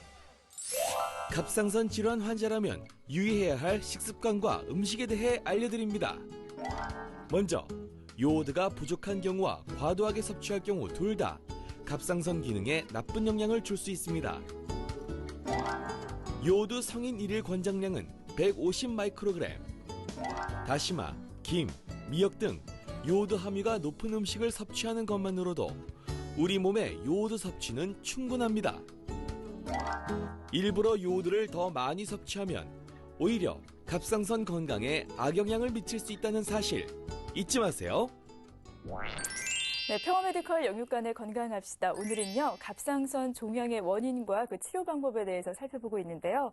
갑상선 질환 환자라면 유의해야 할 식습관과 음식에 대해 알려드립니다. 먼저 요오드가 부족한 경우와 과도하게 섭취할 경우 둘 다 갑상선 기능에 나쁜 영향을 줄 수 있습니다. 요오드 성인 일일 권장량은 150 마이크로그램. 다시마, 김, 미역 등 요오드 함유가 높은 음식을 섭취하는 것만으로도 우리 몸의 요오드 섭취는 충분합니다. 일부러 요오드를 더 많이 섭취하면 오히려 갑상선 건강에 악영향을 미칠 수 있다는 사실 잊지 마세요. 네, 평화메디컬 영육간의 건강합시다. 오늘은요, 갑상선 종양의 원인과 그 치료 방법에 대해서 살펴보고 있는데요.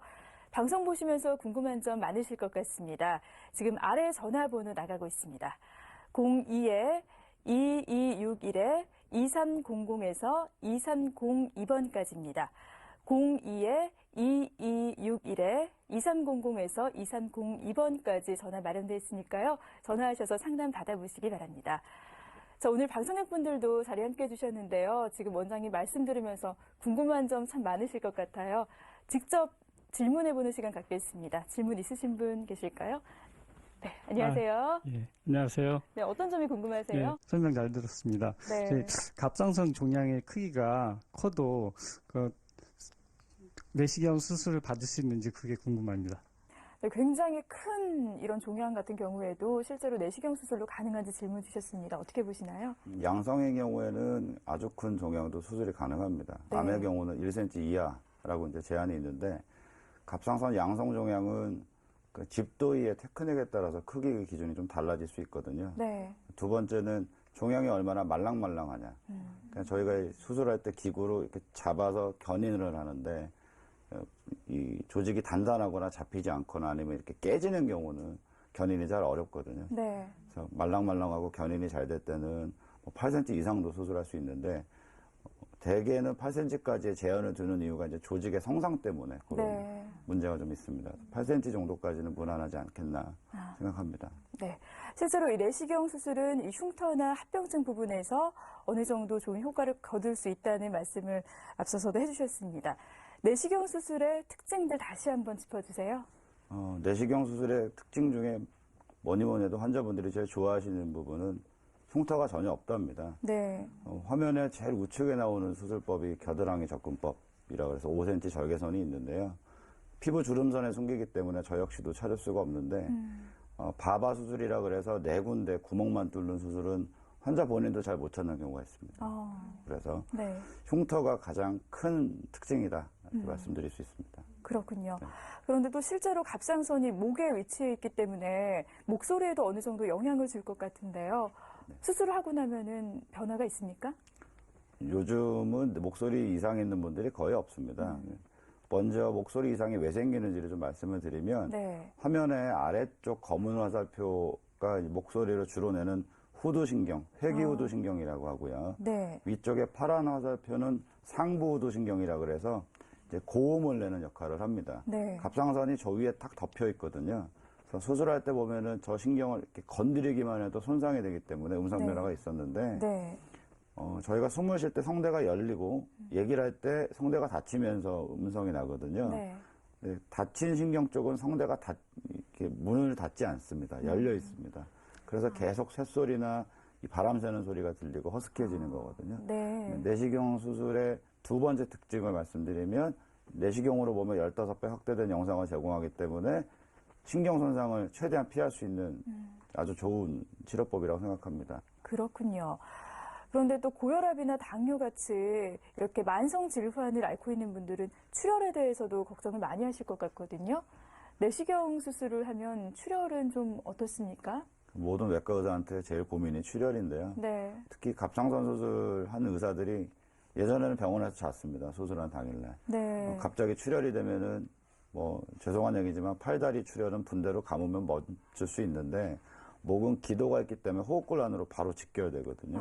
방송 보시면서 궁금한 점 많으실 것 같습니다. 지금 아래 전화번호 나가고 있습니다. 02-2261-2300에서 2302번까지입니다. 02-2261-2300에서 2302번까지 전화 마련되어 있으니까요. 전화하셔서 상담 받아보시기 바랍니다. 자, 오늘 방송객분들도 자리에 함께해 주셨는데요. 지금 원장님 말씀 들으면서 궁금한 점 참 많으실 것 같아요. 직접 질문해보는 시간 갖겠습니다. 질문 있으신 분 계실까요? 네, 안녕하세요. 예, 안녕하세요. 네, 어떤 점이 궁금하세요? 예, 설명 잘 들었습니다. 네. 갑상선 종양의 크기가 커도 내시경 수술을 받을 수 있는지 그게 궁금합니다. 굉장히 큰 이런 종양 같은 경우에도 실제로 내시경 수술로 가능한지 질문 주셨습니다. 어떻게 보시나요? 양성의 경우에는 아주 큰 종양도 수술이 가능합니다. 네. 암의 경우는 1cm 이하라고 이제 제한이 있는데 갑상선 양성 종양은 그 집도의의 테크닉에 따라서 크기 기준이 좀 달라질 수 있거든요. 네. 두 번째는 종양이 얼마나 말랑말랑하냐. 그러니까 저희가 수술할 때 기구로 이렇게 잡아서 견인을 하는데 이 조직이 단단하거나 잡히지 않거나 아니면 이렇게 깨지는 경우는 견인이 잘 어렵거든요. 네. 그래서 말랑말랑하고 견인이 잘 될 때는 8cm 이상도 수술할 수 있는데 대개는 8cm까지의 제한을 두는 이유가 이제 조직의 성상 때문에 그런 네. 문제가 좀 있습니다. 8cm 정도까지는 무난하지 않겠나 생각합니다. 네. 실제로 이 내시경 수술은 이 흉터나 합병증 부분에서 어느 정도 좋은 효과를 거둘 수 있다는 말씀을 앞서서도 해주셨습니다. 내시경 수술의 특징들 다시 한번 짚어주세요. 내시경 수술의 특징 중에 뭐니 해도 환자분들이 제일 좋아하시는 부분은 흉터가 전혀 없답니다. 네. 화면에 제일 우측에 나오는 수술법이 겨드랑이 접근법이라고 해서 5cm 절개선이 있는데요. 피부 주름선에 숨기기 때문에 저 역시도 찾을 수가 없는데 바바 수술이라 그래서 4군데 구멍만 뚫는 수술은 환자 본인도 잘 못 찾는 경우가 있습니다. 그래서 네. 흉터가 가장 큰 특징이다 이렇게 말씀드릴 수 있습니다. 그렇군요. 네. 그런데 또 실제로 갑상선이 목에 위치해 있기 때문에 목소리에도 어느 정도 영향을 줄 것 같은데요. 수술을 하고 나면은 변화가 있습니까? 요즘은 목소리 이상 있는 분들이 거의 없습니다. 먼저 목소리 이상이 왜 생기는지를 좀 말씀을 드리면 네. 화면의 아래쪽 검은 화살표가 목소리를 주로 내는 후두신경, 회기후두신경이라고 하고요. 네. 위쪽에 파란 화살표는 상부후두신경이라고 그래서 이제 고음을 내는 역할을 합니다. 네. 갑상선이 저 위에 딱 덮여 있거든요. 그래서 수술할 때 보면은 저 신경을 이렇게 건드리기만 해도 손상이 되기 때문에 음성 변화가 있었는데 네. 저희가 숨을 쉴 때 성대가 열리고 얘기를 할 때 성대가 닫히면서 음성이 나거든요. 네. 네, 닫힌 신경 쪽은 성대가 이렇게 문을 닫지 않습니다. 열려 있습니다. 그래서 계속 쇳소리나 이 바람 새는 소리가 들리고 허스키해지는 거거든요. 네. 내시경 수술의 두 번째 특징을 말씀드리면 내시경으로 보면 15배 확대된 영상을 제공하기 때문에 신경 손상을 최대한 피할 수 있는 아주 좋은 치료법이라고 생각합니다. 그렇군요. 그런데 또 고혈압이나 당뇨 같이 이렇게 만성 질환을 앓고 있는 분들은 출혈에 대해서도 걱정을 많이 하실 것 같거든요. 내시경 수술을 하면 출혈은 좀 어떻습니까? 모든 외과 의사한테 제일 고민이 출혈인데요. 네. 특히 갑상선 수술하는 의사들이 예전에는 병원에서 잤습니다. 수술한 당일날. 네. 갑자기 출혈이 되면은 죄송한 얘기지만 팔다리 출혈은 분대로 감으면 멈출 수 있는데 목은 기도가 있기 때문에 호흡곤란으로 바로 직결되거든요.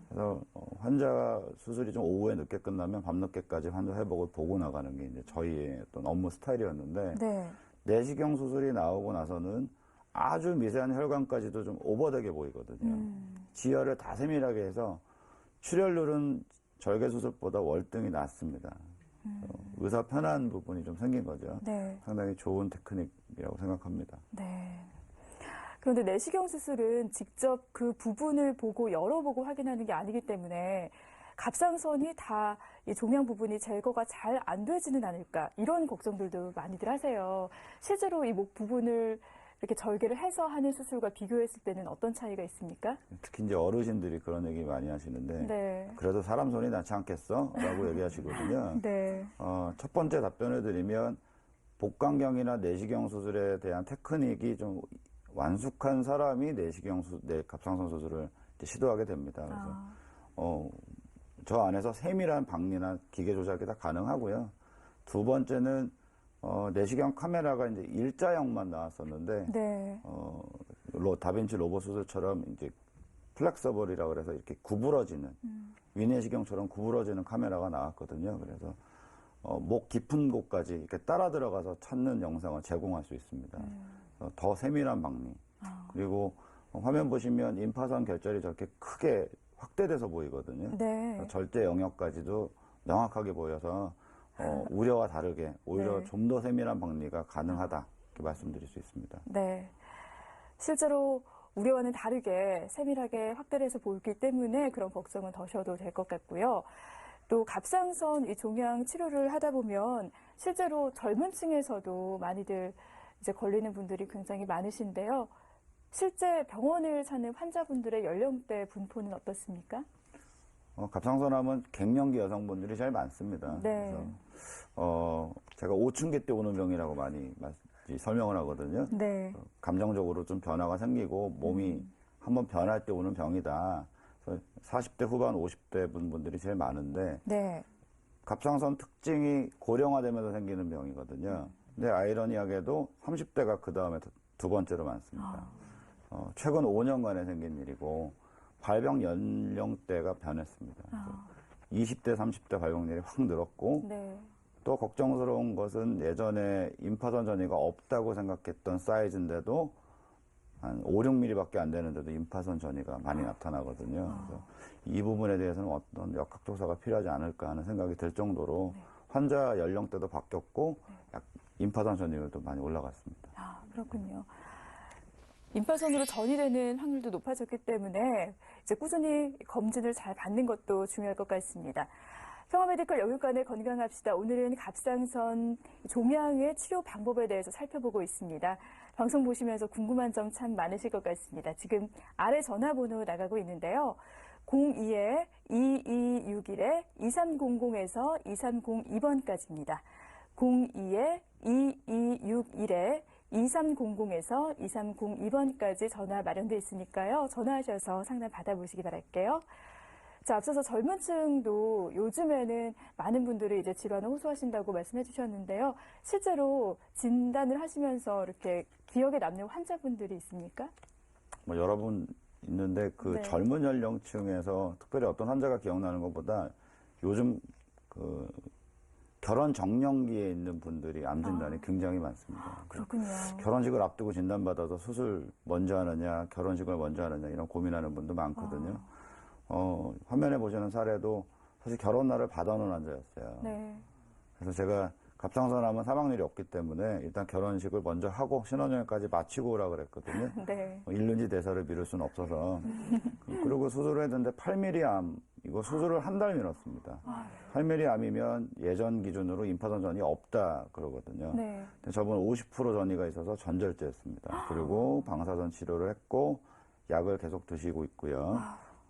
그래서 환자 수술이 좀 오후에 늦게 끝나면 밤늦게까지 환자 회복을 보고 나가는 게 이제 저희의 어떤 업무 스타일이었는데 네. 내시경 수술이 나오고 나서는 아주 미세한 혈관까지도 좀 오버되게 보이거든요. 지혈을 다 세밀하게 해서 출혈률은 절개수술보다 월등히 낮습니다. 의사 편한 부분이 좀 생긴 거죠. 네. 상당히 좋은 테크닉이라고 생각합니다. 네. 그런데 내시경 수술은 직접 그 부분을 보고 열어보고 확인하는 게 아니기 때문에 갑상선이 다 이 종양 부분이 제거가 잘 안 되지는 않을까 이런 걱정들도 많이들 하세요. 실제로 이 목 부분을 이렇게 절개를 해서 하는 수술과 비교했을 때는 어떤 차이가 있습니까? 특히 이제 어르신들이 그런 얘기 많이 하시는데 네. 그래도 사람 손이 낫지 않겠어? 라고 얘기하시거든요. 네. 첫 번째 답변을 드리면 복강경이나 내시경 수술에 대한 테크닉이 좀 완숙한 사람이 갑상선 수술을 이제 시도하게 됩니다. 그래서 저 안에서 세밀한 방리나 기계 조작이 다 가능하고요. 두 번째는 내시경 카메라가 이제 일자형만 나왔었는데 네. 다빈치 로봇 수술처럼 이제 플렉서블이라고 그래서 이렇게 구부러지는 위내시경처럼 구부러지는 카메라가 나왔거든요. 그래서 목 깊은 곳까지 이렇게 따라 들어가서 찾는 영상을 제공할 수 있습니다. 더 세밀한 방리. 그리고 화면 보시면 임파선 결절이 저렇게 크게 확대돼서 보이거든요. 네. 절제 영역까지도 명확하게 보여서 우려와 다르게 오히려 네. 좀 더 세밀한 방리가 가능하다 이렇게 말씀드릴 수 있습니다. 네. 실제로 우려와는 다르게 세밀하게 확대를 해서 보이기 때문에 그런 걱정은 더셔도 될 것 같고요. 또 갑상선 이 종양 치료를 하다 보면 실제로 젊은 층에서도 많이들 이제 걸리는 분들이 굉장히 많으신데요. 실제 병원을 찾는 환자분들의 연령대 분포는 어떻습니까? 갑상선암은 갱년기 여성분들이 제일 많습니다. 네. 그래서 제가 5춘기 때 오는 병이라고 많이 설명을 하거든요. 네. 감정적으로 좀 변화가 생기고 몸이 한번 변할 때 오는 병이다. 그래서 40대 후반, 50대 분들이 제일 많은데 네. 갑상선 특징이 고령화되면서 생기는 병이거든요. 근데 아이러니하게도 30대가 그 다음에 두 번째로 많습니다. 최근 5년간에 생긴 일이고 발병 연령대가 변했습니다. 20대, 30대 발병률이 확 늘었고 네. 또 걱정스러운 것은 예전에 임파선 전이가 없다고 생각했던 사이즈인데도 한 5, 6mm밖에 안 되는데도 임파선 전이가 많이 나타나거든요. 그래서 이 부분에 대해서는 어떤 역학조사가 필요하지 않을까 하는 생각이 들 정도로 환자 연령대도 바뀌었고 임파선 전이율도 많이 올라갔습니다. 아, 그렇군요. 임파선으로 전이되는 확률도 높아졌기 때문에 이제 꾸준히 검진을 잘 받는 것도 중요할 것 같습니다. 평화메디컬 영육간의 건강합시다. 오늘은 갑상선 종양의 치료 방법에 대해서 살펴보고 있습니다. 방송 보시면서 궁금한 점 참 많으실 것 같습니다. 지금 아래 전화번호 나가고 있는데요. 02-2261-2300에서 2302번까지입니다. 02-2261-2300에서 2302번까지 전화 마련되어 있으니까요. 전화하셔서 상담 받아보시기 바랄게요. 자, 앞서서 젊은 층도 요즘에는 많은 분들이 이제 질환을 호소하신다고 말씀해 주셨는데요. 실제로 진단을 하시면서 이렇게 기억에 남는 환자분들이 있습니까? 여러 분 있는데 그 네. 젊은 연령층에서 특별히 어떤 환자가 기억나는 것보다 요즘 그 결혼 정년기에 있는 분들이 암 진단이 굉장히 많습니다. 그렇군요. 결혼식을 앞두고 진단받아서 수술 먼저 하느냐, 결혼식을 먼저 하느냐 이런 고민하는 분도 많거든요. 화면에 보시는 사례도 사실 결혼날을 받아놓은 환자였어요. 네. 그래서 제가 갑상선암은 사망률이 없기 때문에 일단 결혼식을 먼저 하고 신혼여행까지 마치고 오라 그랬거든요. 네. 일륜지 대사를 미룰 수는 없어서. 그리고 수술을 했는데 8mm 암, 이거 수술을 한 달 미뤘습니다. 8mm 암이면 예전 기준으로 임파선 전이 없다 그러거든요. 네. 근데 저번 50% 전이가 있어서 전절제였습니다. 그리고 방사선 치료를 했고 약을 계속 드시고 있고요.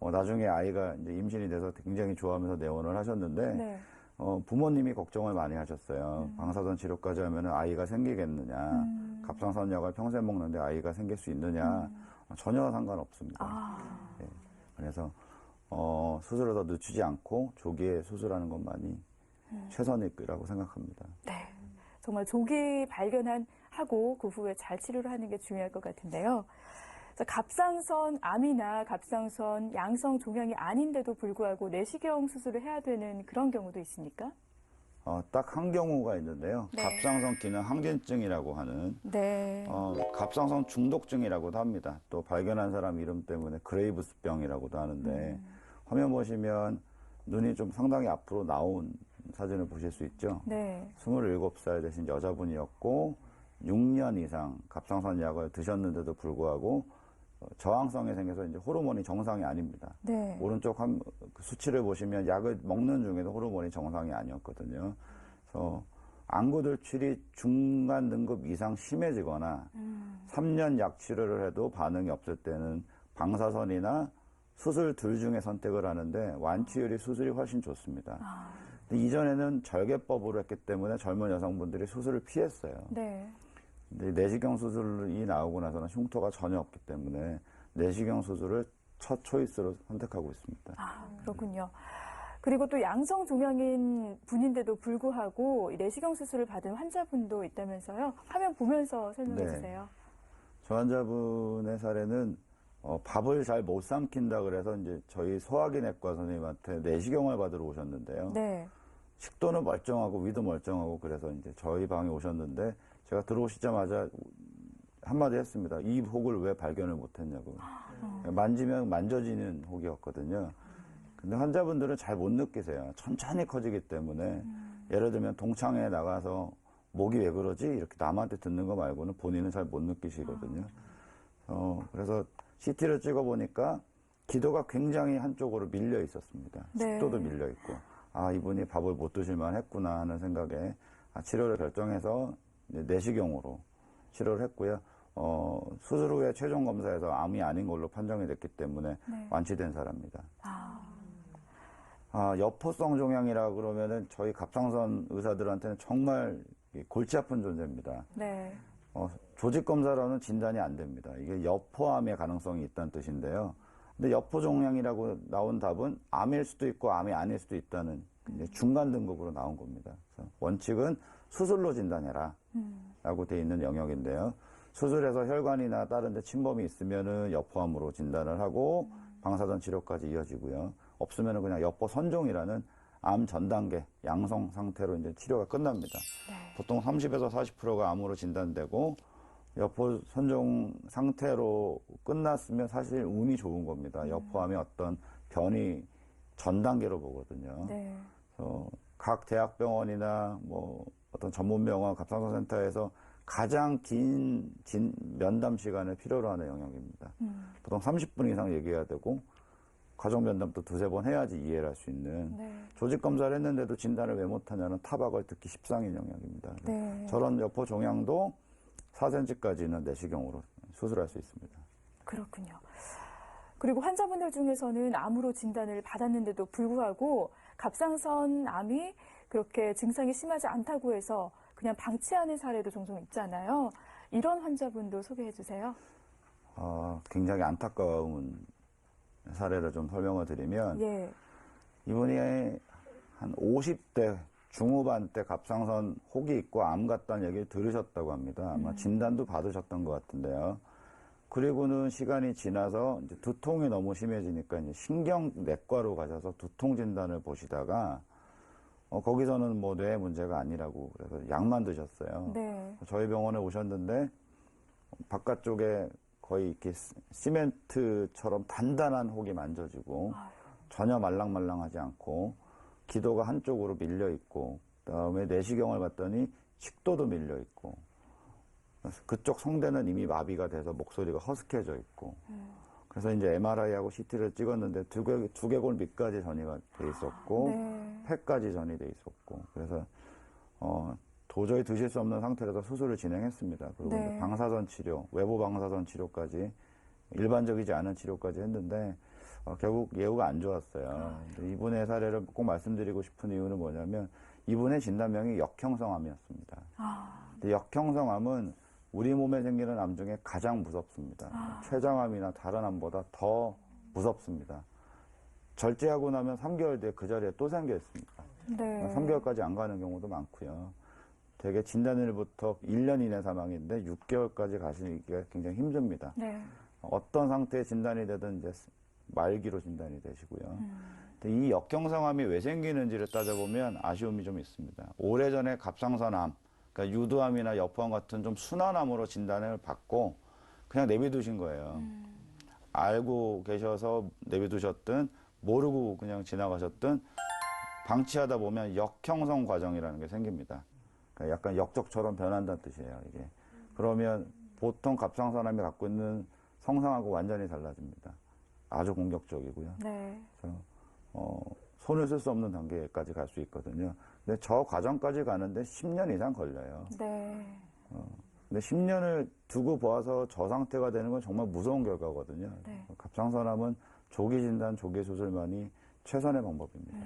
나중에 아이가 이제 임신이 돼서 굉장히 좋아하면서 내원을 하셨는데 네. 부모님이 걱정을 많이 하셨어요. 방사선 치료까지 하면 아이가 생기겠느냐, 갑상선 약을 평생 먹는데 아이가 생길 수 있느냐, 전혀 상관없습니다. 네. 그래서 수술을 더 늦추지 않고 조기에 수술하는 것만이 최선이라고 생각합니다. 네. 정말 조기 발견하고 그 후에 잘 치료를 하는 게 중요할 것 같은데요. 갑상선 암이나 갑상선 양성 종양이 아닌데도 불구하고 내시경 수술을 해야 되는 그런 경우도 있습니까? 딱 한 경우가 있는데요. 네. 갑상선 기능 항진증이라고 하는 네. 갑상선 중독증이라고도 합니다. 또 발견한 사람 이름 때문에 그레이브스병이라고도 하는데 화면 보시면 눈이 좀 상당히 앞으로 나온 사진을 보실 수 있죠. 네. 27살 되신 여자분이었고 6년 이상 갑상선 약을 드셨는데도 불구하고 저항성이 생겨서 이제 호르몬이 정상이 아닙니다. 네. 오른쪽 수치를 보시면 약을 먹는 중에도 호르몬이 정상이 아니었거든요. 그래서 안구돌출이 중간 등급 이상 심해지거나 3년 약 치료를 해도 반응이 없을 때는 방사선이나 수술 둘 중에 선택을 하는데 완치율이 수술이 훨씬 좋습니다. 근데 이전에는 절개법으로 했기 때문에 젊은 여성분들이 수술을 피했어요. 네. 근데 내시경 수술이 나오고 나서는 흉터가 전혀 없기 때문에 내시경 수술을 첫 초이스로 선택하고 있습니다. 그렇군요. 그리고 또 양성 종양인 분인데도 불구하고 이 내시경 수술을 받은 환자분도 있다면서요. 화면 보면서 설명해 네. 주세요. 저 환자분의 사례는 밥을 잘 못 삼킨다 그래서 이제 저희 소화기내과 선생님한테 내시경을 받으러 오셨는데요. 네. 식도는 멀쩡하고 위도 멀쩡하고 그래서 이제 저희 방에 오셨는데 제가 들어오시자마자 한마디 했습니다. 이 혹을 왜 발견을 못했냐고. 만지면 만져지는 혹이었거든요. 근데 환자분들은 잘 못 느끼세요. 천천히 커지기 때문에 예를 들면 동창회에 나가서 목이 왜 그러지? 이렇게 남한테 듣는 거 말고는 본인은 잘 못 느끼시거든요. 그래서 CT를 찍어보니까 기도가 굉장히 한쪽으로 밀려 있었습니다. 네. 식도도 밀려 있고. 이분이 밥을 못 드실만 했구나 하는 생각에 치료를 결정해서 내시경으로 치료를 했고요. 수술 후에 최종 검사에서 암이 아닌 걸로 판정이 됐기 때문에 네. 완치된 사람입니다. 아, 여포성 종양이라 그러면은 저희 갑상선 의사들한테는 정말 골치 아픈 존재입니다. 네. 조직 검사로는 진단이 안 됩니다. 이게 여포암의 가능성이 있다는 뜻인데요. 근데 여포 종양이라고 나온 답은 암일 수도 있고 암이 아닐 수도 있다는 이제 중간 등급으로 나온 겁니다. 그래서 원칙은 수술로 진단해라 라고 돼 있는 영역인데요. 수술해서 혈관이나 다른 데 침범이 있으면은 여포암으로 진단을 하고 방사선 치료까지 이어지고요. 없으면은 그냥 여포 선종이라는 암 전 단계 양성 상태로 이제 치료가 끝납니다. 네. 보통 30에서 40%가 암으로 진단되고 여포 선종 상태로 끝났으면 사실 운이 좋은 겁니다. 여포암의 어떤 변이 전 단계로 보거든요. 네. 그래서 각 대학병원이나 뭐 어떤 전문병원 갑상선센터에서 가장 긴 면담 시간을 필요로 하는 영역입니다. 보통 30분 이상 얘기해야 되고 가족 면담도 두세 번 해야지 이해를 할 수 있는 네. 조직 검사를 했는데도 진단을 왜 못하냐는 타박을 듣기 십상인 영역입니다. 네. 저런 여포 종양도 4cm까지는 내시경으로 수술할 수 있습니다. 그렇군요. 그리고 환자분들 중에서는 암으로 진단을 받았는데도 불구하고 갑상선 암이 그렇게 증상이 심하지 않다고 해서 그냥 방치하는 사례도 종종 있잖아요. 이런 환자분도 소개해 주세요. 굉장히 안타까운 사례를 좀 설명을 드리면 예. 이분이 한 50대 중후반 때 갑상선 혹이 있고 암 같다는 얘기를 들으셨다고 합니다. 아마 진단도 받으셨던 것 같은데요. 그리고는 시간이 지나서 이제 두통이 너무 심해지니까 이제 신경내과로 가셔서 두통 진단을 보시다가 거기서는 뭐 뇌 문제가 아니라고 그래서 약만 드셨어요. 네. 저희 병원에 오셨는데 바깥쪽에 거의 이렇게 시멘트처럼 단단한 혹이 만져지고 전혀 말랑말랑하지 않고 기도가 한쪽으로 밀려 있고 그다음에 내시경을 봤더니 식도도 밀려 있고 그쪽 성대는 이미 마비가 돼서 목소리가 허스케져 있고 그래서 이제 MRI하고 CT를 찍었는데 두개골 밑까지 전이가 돼 있었고 네. 폐까지 전이 돼 있었고 그래서 도저히 드실 수 없는 상태라서 수술을 진행했습니다. 그리고 네. 이제 방사선 치료, 외부 방사선 치료까지 일반적이지 않은 치료까지 했는데 결국 예후가 안 좋았어요. 근데 이분의 사례를 꼭 말씀드리고 싶은 이유는 뭐냐면 이분의 진단명이 역형성암이었습니다. 근데 역형성암은 우리 몸에 생기는 암 중에 가장 무섭습니다. 췌장암이나 다른 암보다 더 무섭습니다. 절제하고 나면 3개월 뒤에 그 자리에 또 생겨 있습니다. 네. 3개월까지 안 가는 경우도 많고요. 되게 진단일부터 1년 이내 사망인데 6개월까지 가시기가 굉장히 힘듭니다. 네. 어떤 상태의 진단이 되든 이제 말기로 진단이 되시고요. 근데 이 역경성암이 왜 생기는지를 따져보면 아쉬움이 좀 있습니다. 오래전에 갑상선암, 그러니까 유두암이나 여포암 같은 좀 순한 암으로 진단을 받고 그냥 내비두신 거예요. 알고 계셔서 내비두셨든 모르고 그냥 지나가셨든 방치하다 보면 역형성 과정이라는 게 생깁니다. 그러니까 약간 역적처럼 변한다는 뜻이에요, 이게. 그러면 보통 갑상선암이 갖고 있는 성상하고 완전히 달라집니다. 아주 공격적이고요. 네. 그래서 손을 쓸 수 없는 단계까지 갈 수 있거든요. 근데 저 과정까지 가는데 10년 이상 걸려요. 네. 근데 10년을 두고 보아서 저 상태가 되는 건 정말 무서운 결과거든요. 네. 갑상선암은 조기 진단, 조기 수술만이 최선의 방법입니다.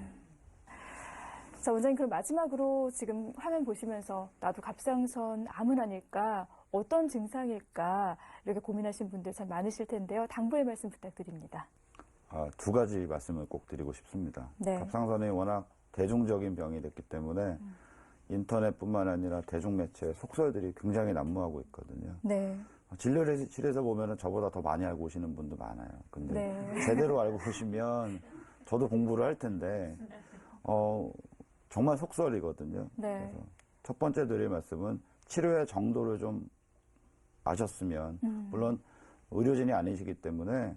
자, 원장님, 그럼 마지막으로 지금 화면 보시면서 나도 갑상선 암은 아닐까, 어떤 증상일까, 이렇게 고민하신 분들 참 많으실 텐데요. 당부의 말씀 부탁드립니다. 두 가지 말씀을 꼭 드리고 싶습니다. 네. 갑상선이 워낙 대중적인 병이 됐기 때문에 인터넷뿐만 아니라 대중매체 속설들이 굉장히 난무하고 있거든요. 네. 진료실에서 보면은 저보다 더 많이 알고 오시는 분도 많아요. 근데 네. 제대로 알고 오시면 저도 공부를 할 텐데, 정말 속설이거든요. 네. 그래서 첫 번째 드릴 말씀은 치료의 정도를 좀 아셨으면, 물론 의료진이 아니시기 때문에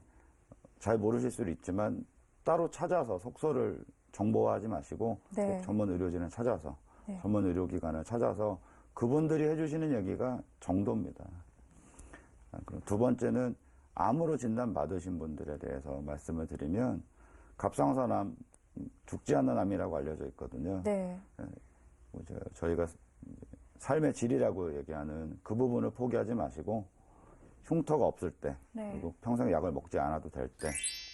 잘 모르실 수도 있지만 따로 찾아서 속설을 정보화하지 마시고 네. 꼭 전문 의료진을 찾아서 네. 전문 의료기관을 찾아서 그분들이 해주시는 얘기가 정도입니다. 그럼 두 번째는 암으로 진단받으신 분들에 대해서 말씀을 드리면 갑상선암 죽지 않는 암이라고 알려져 있거든요. 네. 저희가 삶의 질이라고 얘기하는 그 부분을 포기하지 마시고 흉터가 없을 때 네. 그리고 평생 약을 먹지 않아도 될 때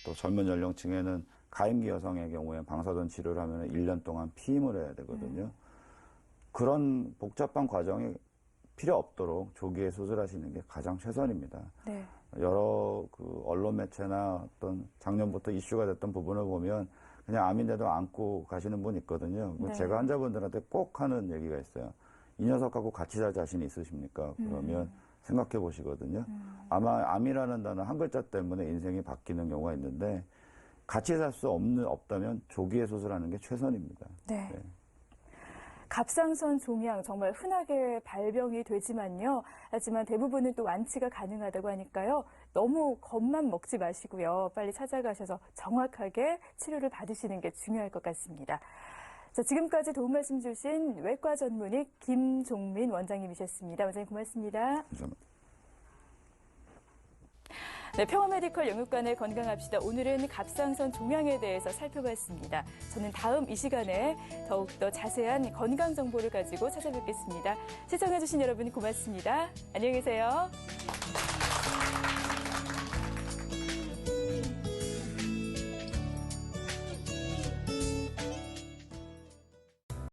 또 젊은 연령층에는 가임기 여성의 경우에 방사선 치료를 하면 1년 동안 피임을 해야 되거든요. 그런 복잡한 과정이 필요 없도록 조기에 수술하시는 게 가장 최선입니다. 네. 여러 그 언론 매체나 어떤 작년부터 이슈가 됐던 부분을 보면 그냥 암인데도 안고 가시는 분 있거든요. 네. 제가 환자분들한테 꼭 하는 얘기가 있어요. 이 녀석하고 같이 살 자신이 있으십니까? 그러면 생각해 보시거든요. 아마 암이라는 단어 한 글자 때문에 인생이 바뀌는 경우가 있는데 같이 살 수 없다면 조기에 수술하는 게 최선입니다. 네. 네. 갑상선 종양 정말 흔하게 발병이 되지만요. 하지만 대부분은 또 완치가 가능하다고 하니까요. 너무 겁만 먹지 마시고요. 빨리 찾아가셔서 정확하게 치료를 받으시는 게 중요할 것 같습니다. 자, 지금까지 도움 말씀 주신 외과 전문의 김종민 원장님이셨습니다. 원장님 고맙습니다. 감사합니다. 네, 평화메디컬 영육관의 건강합시다. 오늘은 갑상선 종양에 대해서 살펴봤습니다. 저는 다음 이 시간에 더욱더 자세한 건강 정보를 가지고 찾아뵙겠습니다. 시청해주신 여러분 고맙습니다. 안녕히 계세요.